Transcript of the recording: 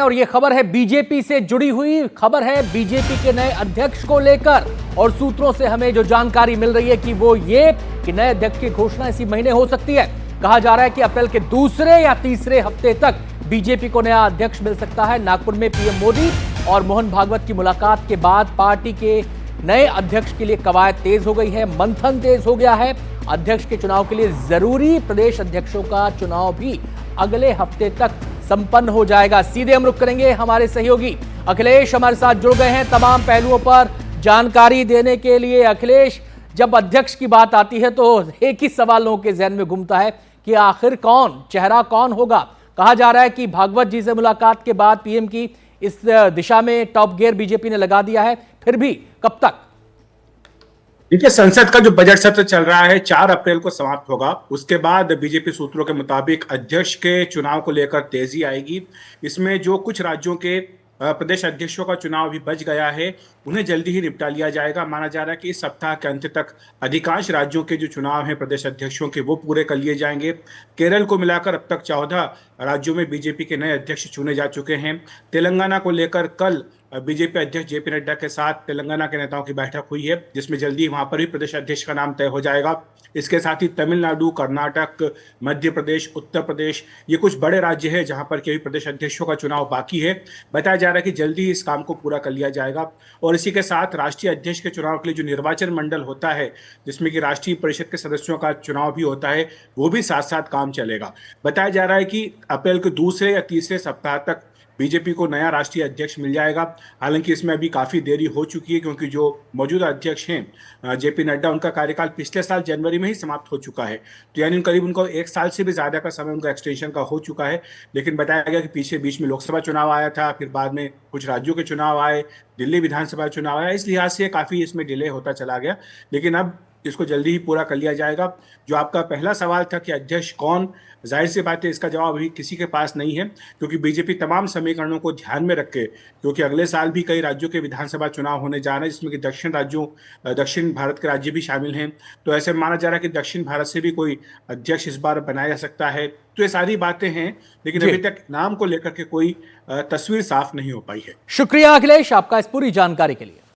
और ये खबर है बीजेपी से जुड़ी हुई खबर है, बीजेपी के नए अध्यक्ष को लेकर। और सूत्रों से हमें जो जानकारी मिल रही है कि वो ये कि नए अध्यक्ष की घोषणा इसी महीने हो सकती है। कहा जा रहा है कि अप्रैल के दूसरे या तीसरे हफ्ते तक बीजेपी को नया अध्यक्ष मिल सकता है। नागपुर में पीएम मोदी और मोहन भागवत की मुलाकात के बाद पार्टी के नए अध्यक्ष के लिए कवायद तेज हो गई है, मंथन तेज हो गया है। अध्यक्ष के चुनाव के लिए जरूरी प्रदेश अध्यक्षों का चुनाव भी अगले हफ्ते तक संपन्न हो जाएगा। सीधे हम रुख करेंगे, हमारे सहयोगी अखिलेश हमारे साथ जुड़ गए हैं तमाम पहलुओं पर जानकारी देने के लिए। अखिलेश, जब अध्यक्ष की बात आती है तो एक ही सवाल लोगों के जहन में घूमता है कि आखिर चेहरा कौन होगा। कहा जा रहा है कि भागवत जी से मुलाकात के बाद पीएम की इस दिशा में टॉप गियर बीजेपी ने लगा दिया है, फिर भी कब तक? देखिए, संसद का जो बजट सत्र चल रहा है 4 अप्रैल को समाप्त होगा। उसके बाद बीजेपी सूत्रों के मुताबिक अध्यक्ष के चुनाव को लेकर तेजी आएगी। इसमें जो कुछ राज्यों के प्रदेश अध्यक्षों का चुनाव भी बच गया है, उन्हें जल्दी ही निपटा लिया जाएगा। माना जा रहा है कि इस सप्ताह के अंत तक अधिकांश राज्यों के जो चुनाव हैं प्रदेश अध्यक्षों के, वो पूरे कर लिए जाएंगे। केरल को मिलाकर अब तक 14 राज्यों में बीजेपी के नए अध्यक्ष चुने जा चुके हैं। तेलंगाना को लेकर कल बीजेपी अध्यक्ष जेपी नड्डा के साथ तेलंगाना के नेताओं की बैठक हुई है, जिसमें जल्दी वहां पर भी प्रदेश अध्यक्ष का नाम तय हो जाएगा। इसके साथ ही तमिलनाडु, कर्नाटक, मध्य प्रदेश, उत्तर प्रदेश, ये कुछ बड़े राज्य हैं जहां पर केवल प्रदेश अध्यक्षों का चुनाव बाकी है। बताया जा रहा है कि जल्दी ही इस काम को पूरा कर लिया जाएगा। और इसी के साथ राष्ट्रीय अध्यक्ष के चुनाव के लिए जो निर्वाचन मंडल होता है, जिसमें कि राष्ट्रीय परिषद के सदस्यों का चुनाव भी होता है, वो भी साथ साथ काम चलेगा। बताया जा रहा है कि अप्रैल के दूसरे या तीसरे सप्ताह तक बीजेपी को नया राष्ट्रीय अध्यक्ष मिल जाएगा। हालांकि इसमें अभी काफी देरी हो चुकी है, क्योंकि जो मौजूदा अध्यक्ष हैं जेपी नड्डा, उनका कार्यकाल पिछले साल जनवरी में ही समाप्त हो चुका है। तो यानी करीब उनको 1 साल से भी ज्यादा का समय उनका एक्सटेंशन का हो चुका है। लेकिन बताया गया कि पीछे बीच में लोकसभा चुनाव आया था, फिर बाद में कुछ राज्यों के चुनाव आए, दिल्ली विधानसभा चुनाव आया, इस लिहाज से काफी इसमें डिले होता चला गया। लेकिन अब इसको जल्दी ही पूरा कर लिया जाएगा। जो आपका पहला सवाल था कि अध्यक्ष कौन, जाहिर सी बात है इसका जवाब अभी किसी के पास नहीं है, क्योंकि बीजेपी तमाम समीकरणों को ध्यान में रख के, क्योंकि अगले साल भी कई राज्यों के विधानसभा चुनाव होने जा रहे हैं, जिसमें कि दक्षिण भारत के राज्य भी शामिल हैं। तो ऐसे माना जा रहा है कि दक्षिण भारत से भी कोई अध्यक्ष इस बार बनाया जा सकता है। तो ये सारी बातें हैं, लेकिन अभी तक नाम को लेकर के कोई तस्वीर साफ नहीं हो पाई है। शुक्रिया अखिलेश आपका इस पूरी जानकारी के लिए।